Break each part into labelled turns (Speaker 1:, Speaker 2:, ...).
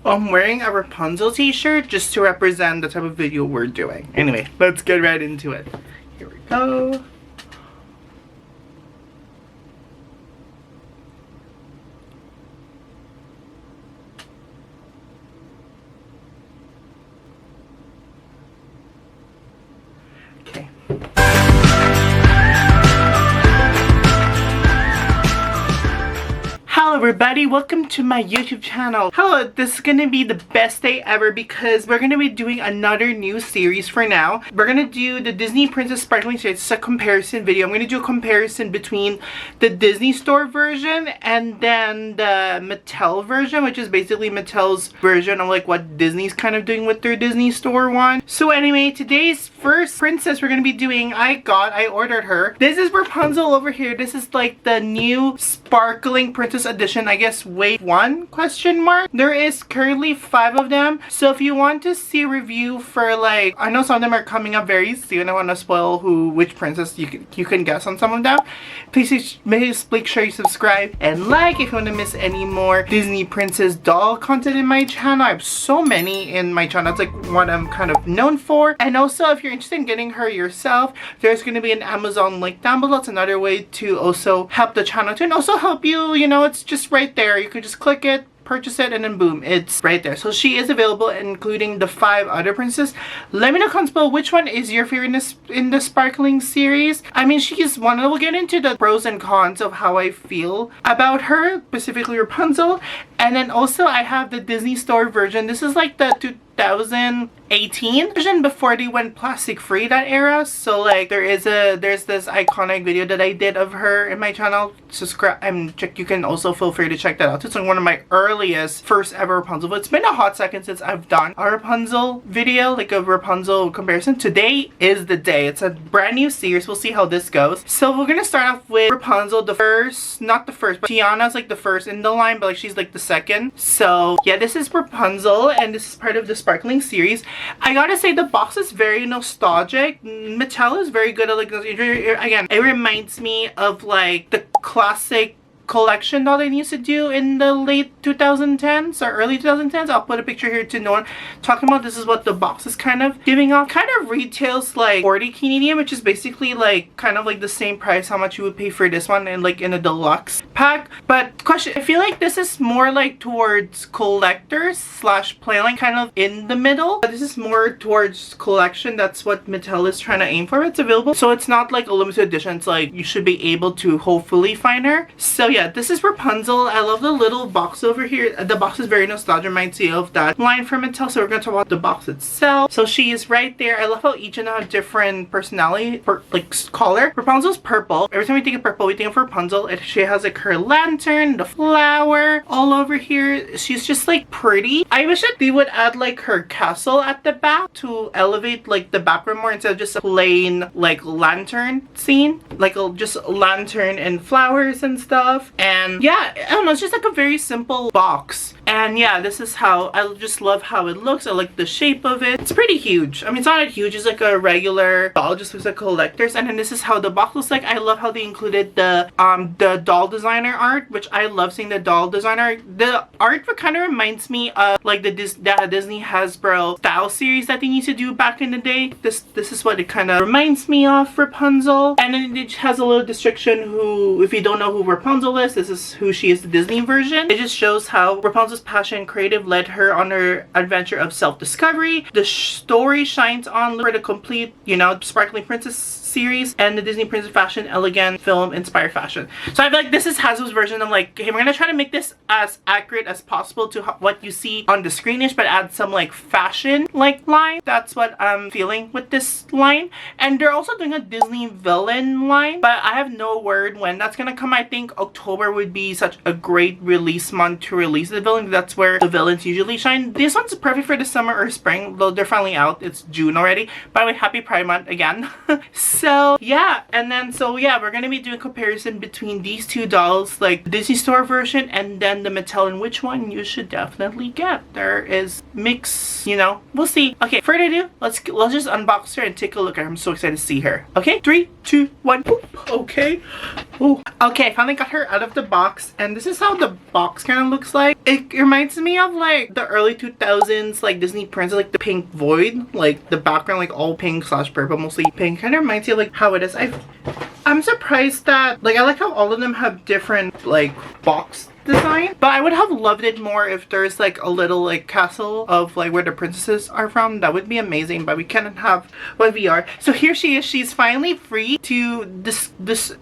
Speaker 1: I'm wearing a Rapunzel t-shirt just to represent the type of video we're doing. Anyway, let's get right into it. Here we go. Okay. Hello everybody, welcome to my YouTube channel. Hello, this is gonna be the best day ever because we're gonna be doing another new series for now. We're gonna do the Disney Princess Sparkling Series. It's a comparison video. I'm gonna do a comparison between the Disney Store version and then the Mattel version, which is basically Mattel's version of like what Disney's kind of doing with their Disney Store one. So anyway, today's first princess we're gonna be doing, I ordered her. This is Rapunzel over here. This is like the new Sparkling Princess Edition, I guess wave 1 question mark. There is currently 5 of them, so if you want to see a review for like, I know some of them are coming up very soon. I want to spoil which princess you can guess on some of them. Please make sure you subscribe and like if you want to miss any more Disney Princess doll content in my channel. I have so many in my channel. It's like what I'm kind of known for. And also if you're interested in getting her yourself, there's going to be an Amazon link down below. It's another way to also help the channel too, and also help you, you know, it's just right there. You can just click it, purchase it, and then boom, it's right there. So she is available, including the 5 other princesses. Let me know comments below which one is your favorite in the Sparkling series. I mean, she is one. We'll get into the pros and cons of how I feel about her, specifically Rapunzel. And then also I have the Disney Store version. This is like the 2018 version before they went plastic free, that era. So like there's this iconic video that I did of her in my channel. Subscribe and check. You can also feel free to check that out. It's like one of my earliest first ever Rapunzel. But it's been a hot second since I've done a Rapunzel video, like a Rapunzel comparison. Today is the day. It's a brand new series. We'll see how this goes. So we're gonna start off with Rapunzel, the first, not the first, but Tiana's like the first in the line, but like she's like the second. So yeah, this is Rapunzel and this is part of the Sparkling series. I gotta say the box is very nostalgic. Mattel is very good at like, again, it reminds me of like the classic collection that they used to do in the late 2010s or early 2010s. I'll put a picture here to know what I'm talking about. This is what the box is kind of giving off. Kind of retails like 40 Canadian, which is basically like kind of like the same price how much you would pay for this one and like in a deluxe pack. But question, I feel like this is more like towards collectors slash playline, kind of in the middle. But this is more towards collection. That's what Mattel is trying to aim for. It's available, so it's not like a limited edition. It's like you should be able to hopefully find her. So yeah, this is Rapunzel. I love the little box over here. The box is very nostalgic, reminds me of that line from Mattel. So we're going to talk about the box itself. So she is right there. I love how each of them have different personality, like color. Rapunzel's purple. Every time we think of purple, we think of Rapunzel. She has like her lantern, the flower all over here. She's just like pretty. I wish that they would add like her castle at the back to elevate like the background more instead of just a plain like lantern scene, like just lantern and flowers and stuff. And yeah, I don't know, it's just like a very simple box. And yeah, this is how I just love how it looks. I like the shape of it. It's pretty huge. I mean, it's not that huge, it's like a regular doll, just looks like collectors. And then this is how the box looks like. I love how they included the doll designer art, which I love seeing the doll designer. The art kind of reminds me of like the Disney Hasbro style series that they used to do back in the day. This is what it kind of reminds me of, Rapunzel. And then it has a little description who, if you don't know who Rapunzel is, this is who she is, the Disney version. It just shows how Rapunzel's passion and creative led her on her adventure of self-discovery. The story shines on for the complete, you know, Sparkling Princess series and the Disney Princess fashion, elegant film inspired fashion. So I feel like this is Hasbro's version. I'm like, hey, we're gonna try to make this as accurate as possible to what you see on the screenish, but add some like fashion like line. That's what I'm feeling with this line. And they're also doing a Disney villain line, but I have no word when that's gonna come. I think October would be such a great release month to release the villain. That's where the villains usually shine. This one's perfect for the summer or spring, though they're finally out. It's June already. By the way, happy Pride Month again. So yeah, and then so yeah, we're gonna be doing a comparison between these two dolls, like the Disney Store version and then the Mattel, and which one you should definitely get. There is mix, you know, we'll see. Okay, further ado, let's just unbox her and take a look. I'm so excited to see her. Okay, 3, 2, 1. Boop. Okay. Ooh. Okay, I finally got her out of the box, and this is how the box kind of looks like. It reminds me of like the early 2000s like Disney princess, like the pink void, like the background like all pink / purple, mostly pink. Kind of reminds you of like how it is. I'm surprised that like I like how all of them have different like box design, but I would have loved it more if there's like a little like castle of like where the princesses are from. That would be amazing, but we cannot have what we are. So here she is. She's finally free to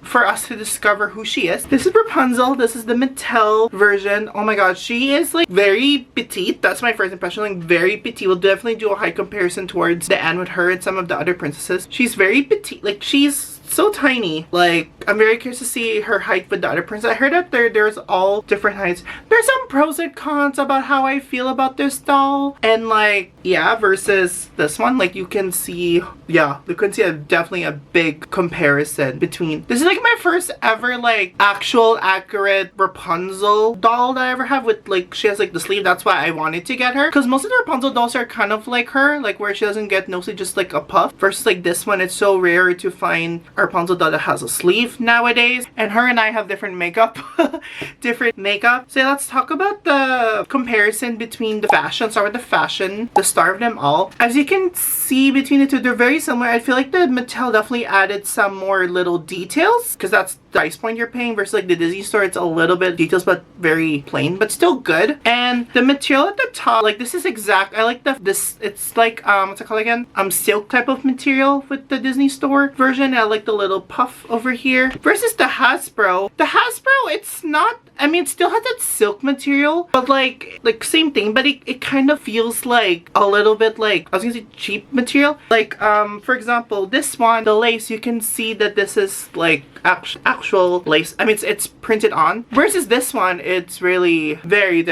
Speaker 1: for us to discover who she is. This is Rapunzel. This is the Mattel version. Oh my god, she is like very petite. That's my first impression, like very petite. We'll definitely do a height comparison towards the end with her and some of the other princesses. She's very petite, like she's so tiny. Like I'm very curious to see her height with the other princess. I heard that there's all different heights. There's some pros and cons about how I feel about this doll, and like yeah, versus this one. Like you can see, yeah, you can see definitely a big comparison between. This is like my first ever like actual accurate Rapunzel doll that I ever have with like she has like the sleeve. That's why I wanted to get her, because most of the Rapunzel dolls are kind of like her, like where she doesn't get mostly just like a puff, versus like this one. It's so rare to find a Rapunzel doll that has a sleeve nowadays, and her and I have different makeup. Different makeup. So let's talk about the comparison between the fashion. Start with the fashion, the star of them all. As you can see between the two, they're very similar. I feel like the Mattel definitely added some more little details, because that's the price point you're paying, versus like the Disney store, it's a little bit details but very plain, but still good. And the material at the top, like this is exact. I like this, it's like what's it called again, silk type of material with the Disney store version. I like the little puff over here versus the Hasbro. The Hasbro, it's not, I mean, it still has that silk material, but like same thing, but it kind of feels like a little bit like, I was gonna say cheap material. Like for example, this one, the lace, you can see that this is like actual lace. I mean, it's printed on, versus this one, it's really very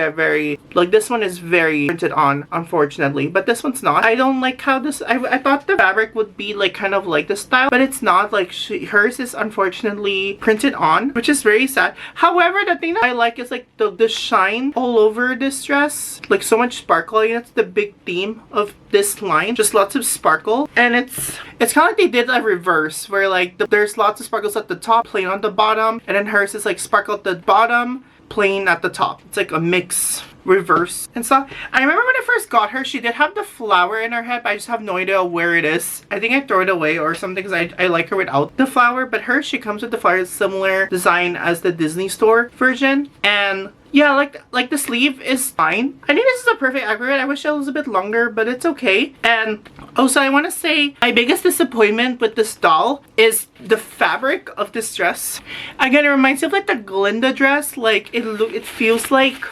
Speaker 1: like this one is very printed on, unfortunately, but this one's not. I don't like how this, I thought the fabric would be like kind of like this style, but it's not. Like hers is unfortunately printed on, which is very sad. However, the thing that I like is like the shine all over this dress, like so much sparkle. That's the big theme of this line, just lots of sparkle. And it's kind of like they did a reverse, where like there's lots of sparkles at the top, plain on the bottom, and then hers is like sparkle at the bottom, plain at the top. It's like a mix reverse and stuff. I remember when I first got her, she did have the flower in her head, but I just have no idea where it is. I think I throw it away or something, because I like her without the flower, but her, she comes with the flower, similar design as the Disney store version. And yeah, like the sleeve is fine. I think this is a perfect accurate. I wish it was a bit longer, but it's okay. And also, I want to say my biggest disappointment with this doll is the fabric of this dress. Again, it reminds me of like the Glinda dress. Like it feels like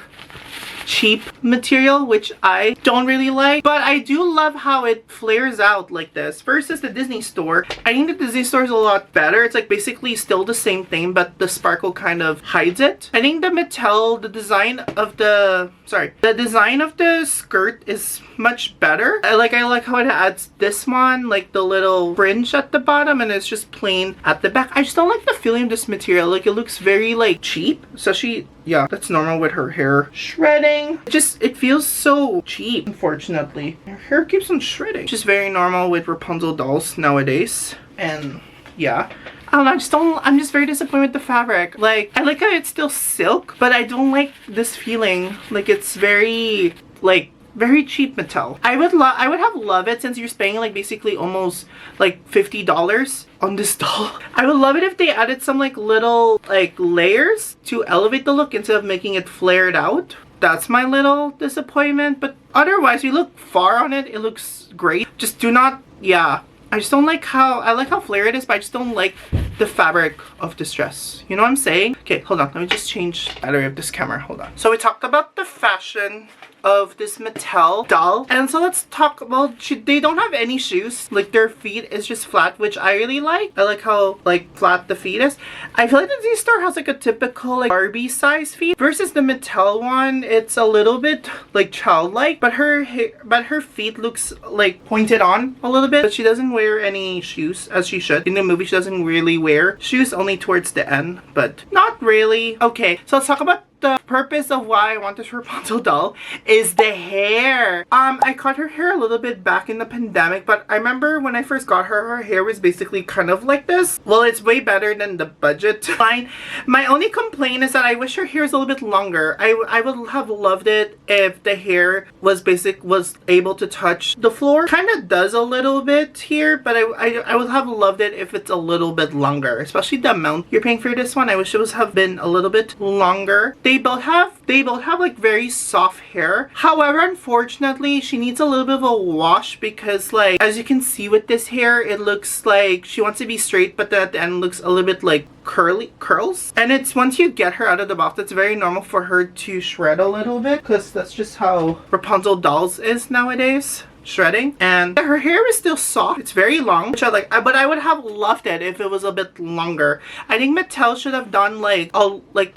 Speaker 1: cheap material, which I don't really like, but I do love how it flares out like this versus the Disney store. I think the Disney store is a lot better. It's like basically still the same thing, but the sparkle kind of hides it. I think the Mattel, the design of the skirt is much better. I like how it adds this one, like the little fringe at the bottom, and it's just plain at the back. I just don't like the feeling of this material. Like it looks very like cheap, especially, yeah, that's normal with her hair shredding. It feels so cheap, unfortunately. Her hair keeps on shredding. Just very normal with Rapunzel dolls nowadays. And yeah, I don't know, I'm just very disappointed with the fabric. Like, I like how it's still silk, but I don't like this feeling. Like, it's very, like, very cheap Mattel. I would have loved it, since you're spending like basically almost like $50 on this doll. I would love it if they added some like little like layers to elevate the look instead of making it flared out. That's my little disappointment, but otherwise, you look far on it, it looks great. Just do not, yeah, I just don't like how, I like how flared it is, but I just don't like the fabric of this dress. You know what I'm saying? Okay, hold on, let me just change the battery of this camera, hold on. So we talked about the fashion of this Mattel doll, and so let's talk about, they don't have any shoes. Like their feet is just flat, which I really like. I like how like flat the feet is. I feel like the Disney store has like a typical like Barbie size feet, versus the Mattel one, it's a little bit like childlike, but her feet looks like pointed on a little bit. But she doesn't wear any shoes, as she should. In the movie, she doesn't really wear shoes, only towards the end, but not really. Okay, so let's talk about the purpose of why I want this Rapunzel doll is the hair. I cut her hair a little bit back in the pandemic, but I remember when I first got her hair was basically kind of like this. Well, it's way better than the budget line. My only complaint is that I wish her hair was a little bit longer. I would have loved it if the hair was able to touch the floor. Kind of does a little bit here, but I would have loved it if it's a little bit longer, especially the amount you're paying for this one. I wish it was have been a little bit longer. They both have like very soft hair. However, unfortunately, she needs a little bit of a wash because, like, as you can see with this hair, it looks like she wants to be straight, but then at the end looks a little bit like curls. And it's once you get her out of the box, it's very normal for her to shred a little bit because that's just how Rapunzel dolls is nowadays. Shredding, and her hair is still soft. It's very long, which I like, but I would have loved it if it was a bit longer. I think Mattel should have done like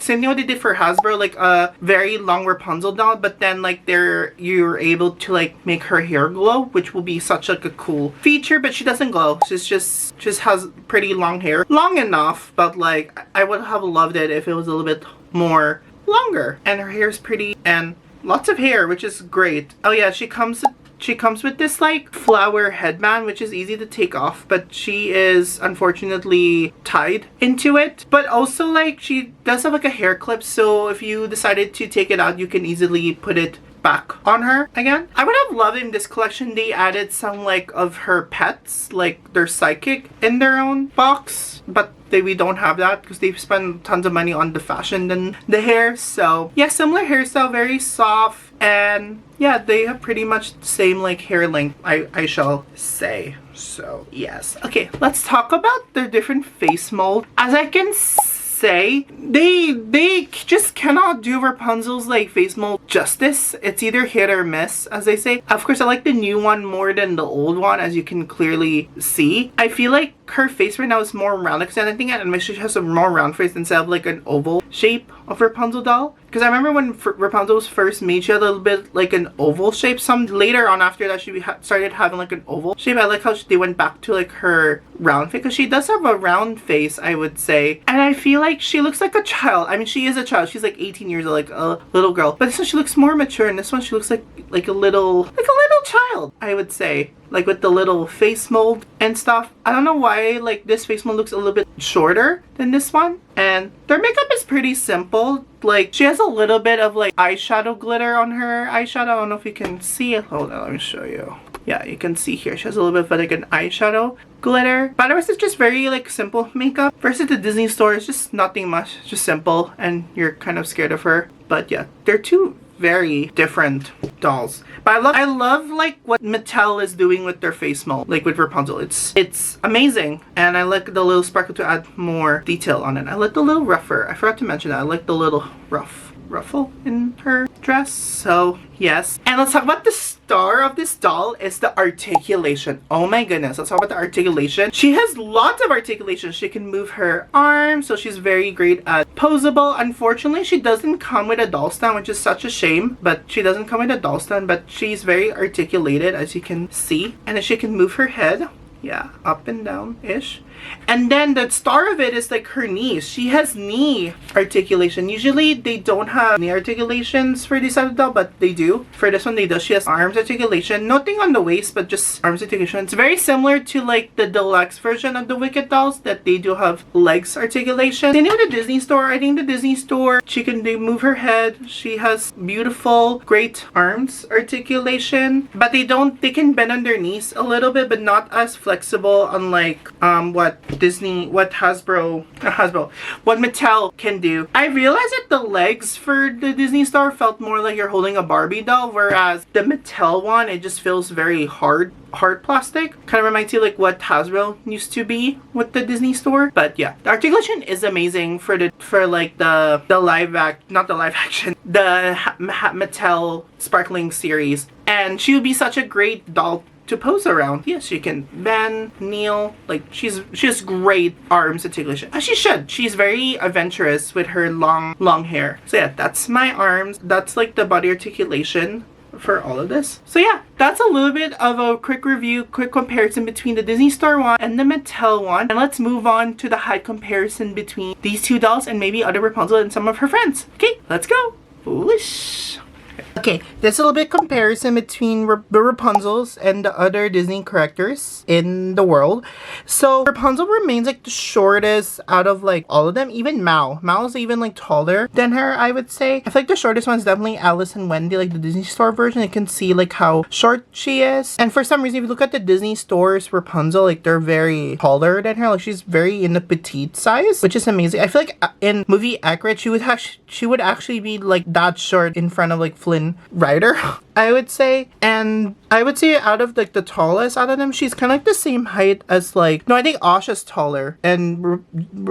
Speaker 1: same thing what they did for Hasbro, like a very long Rapunzel doll, but then like you're able to like make her hair glow, which will be such like a cool feature. But she doesn't glow. She's just has pretty long hair, long enough, but like I would have loved it if it was a little bit more longer. And her hair is pretty and lots of hair, which is great. Oh yeah, she comes with this like flower headband, which is easy to take off, but she is unfortunately tied into it. But also like she does have like a hair clip, so if you decided to take it out, you can easily put it back on her again. I would have loved in this collection they added some like of her pets, like their psychic in their own box, but we don't have that because they've spent tons of money on the fashion and the hair. So yeah, similar hairstyle, very soft, and yeah, they have pretty much the same like hair length, I shall say. So yes, okay, let's talk about the different face mold. As I can say, they just cannot do Rapunzel's like face mold justice. It's either hit or miss, as they say. Of course, I like the new one more than the old one, as you can clearly see. I feel like her face right now is more rounded because I think she has a more round face instead of like an oval shape of Rapunzel doll. Because I remember when Rapunzel was first made, she had a little bit like an oval shape. Some later on after that, she started having like an oval shape. I like how they went back to like her round face, because she does have a round face, I would say. And I feel like she looks like a child. I mean, she is a child. She's like 18 years old, like a little girl. But this one she looks more mature, and this one she looks like a little child, I would say. Like with the little face mold and stuff. I don't know why like this face mold looks a little bit shorter than this one. And their makeup is pretty simple. Like she has a little bit of like eyeshadow glitter on her eyeshadow. I don't know if you can see it. Hold on, let me show you. Yeah, you can see here. She has a little bit of like an eyeshadow glitter. But otherwise it's just very like simple makeup. Versus the Disney store, it's just nothing much. It's just simple and you're kind of scared of her. But yeah, they're two very different dolls. But I love like what Mattel is doing with their face mold, like with Rapunzel. It's amazing, and I like the little sparkle to add more detail on it. I like the little ruffle. I forgot to mention that. I like the little ruffle in her dress. So yes, and let's talk about the star of this doll is the articulation. Oh my goodness, let's talk about the articulation. She has lots of articulation. She can move her arms, so she's very great at posable. Unfortunately, she doesn't come with a doll stand, which is such a shame, but she doesn't come with a doll stand, but she's very articulated, as you can see. And then she can move her head, yeah, up and down ish. And then the star of it is like her knees. She has knee articulation. Usually they don't have knee articulations for this type of doll, but they do. For this one they do. She has arms articulation. Nothing on the waist, but just arms articulation. It's very similar to like the deluxe version of the Wicked dolls, that they do have legs articulation. Same with the Disney store. I think the Disney store, she can move her head. She has beautiful, great arms articulation. But they can bend on their knees a little bit, but not as flexible, unlike what Mattel can do. I realized that the legs for the Disney store felt more like you're holding a Barbie doll, whereas the Mattel one, it just feels very hard plastic. Kind of reminds you like what Hasbro used to be with the Disney store. But yeah, the articulation is amazing for the Mattel sparkling series, and she would be such a great doll to pose around. Yes, she can bend, kneel, like she has great arms articulation, as she should. She's very adventurous with her long hair. So yeah, that's my arms. That's like the body articulation for all of this. So yeah, that's a little bit of a quick review, quick comparison between the Disney Store one and the Mattel one. And let's move on to the height comparison between these two dolls and maybe other Rapunzel and some of her friends. Okay, let's go. Whoosh. Okay, there's a little bit comparison between the Rapunzels and the other Disney characters in the world. So Rapunzel remains like the shortest out of like all of them. Even Mao's even like taller than her, I would say. I feel like the shortest one is definitely Alice and Wendy, like the Disney Store version. You can see like how short she is. And for some reason, if you look at the Disney Store's Rapunzel, like they're very taller than her. Like she's very in the petite size, which is amazing. I feel like in movie accurate, she would actually be like that short in front of like Flynn Rider, I would say. And I would say out of like the tallest out of them, she's kind of like the same height as like, no, I think Asha's taller and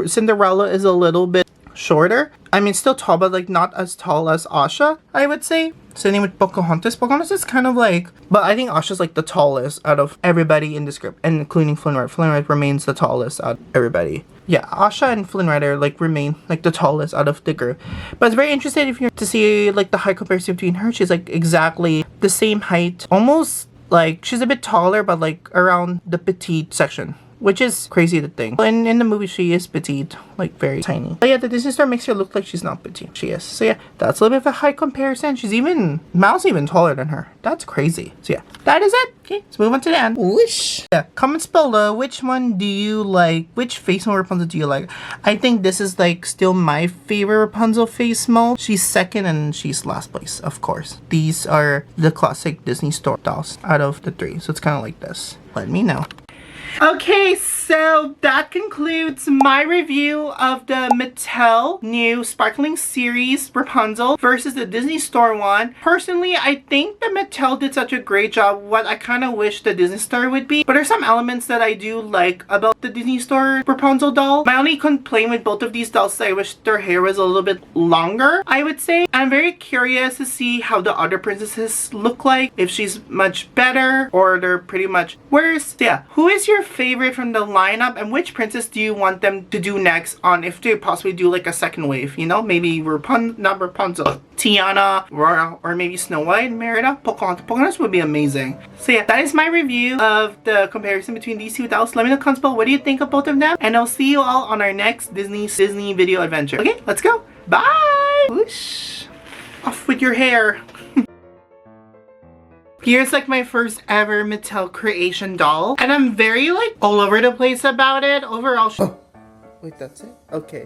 Speaker 1: Cinderella is a little bit shorter. I mean, still tall, but like not as tall as Asha, I would say. Same with Pocahontas. Pocahontas is kind of like, but I think Asha's like the tallest out of everybody in the script, and including Flynn Rider. Flynn Rider remains the tallest out of everybody. Yeah, Asha and Flynn Rider like remain like the tallest out of the group. But it's very interesting if you're to see like the height comparison between her. She's like exactly the same height, almost like she's a bit taller, but like around the petite section, which is crazy to think. And in the movie, she is petite, like very tiny. But yeah, the Disney Store makes her look like she's not petite. She is. So yeah, that's a little bit of a high comparison. Mal's even taller than her. That's crazy. So yeah, that is it. Okay, let's move on to the end. Whoosh. Yeah, comments below. Which one do you like? Which face mold Rapunzel do you like? I think this is like still my favorite Rapunzel face mold. She's second and she's last place, of course. These are the classic Disney Store dolls out of the three. So it's kind of like this. Let me know. Okay, so that concludes my review of the Mattel new sparkling series Rapunzel versus the Disney Store one. Personally, I think the Mattel did such a great job, what I kind of wish the Disney Store would be. But there's some elements that I do like about the Disney Store Rapunzel doll. My only complaint with both of these dolls is I wish their hair was a little bit longer, I would say. I'm very curious to see how the other princesses look like, if she's much better or they're pretty much worse. So yeah, who is your favorite from the lineup, and which princess do you want them to do next on, if they possibly do like a second wave, you know? Maybe not Rapunzel, Tiana, or maybe Snow White, Merida, Pocahontas. Pocahontas would be amazing. So yeah, that is my review of the comparison between these two dolls. Let me know in the comments below what do you think of both of them, and I'll see you all on our next Disney video adventure. Okay, let's go. Bye. Whoosh. Off with your hair. Here's like my first ever Mattel creation doll, and I'm very like all over the place about it. Overall, oh, wait, that's it? Okay.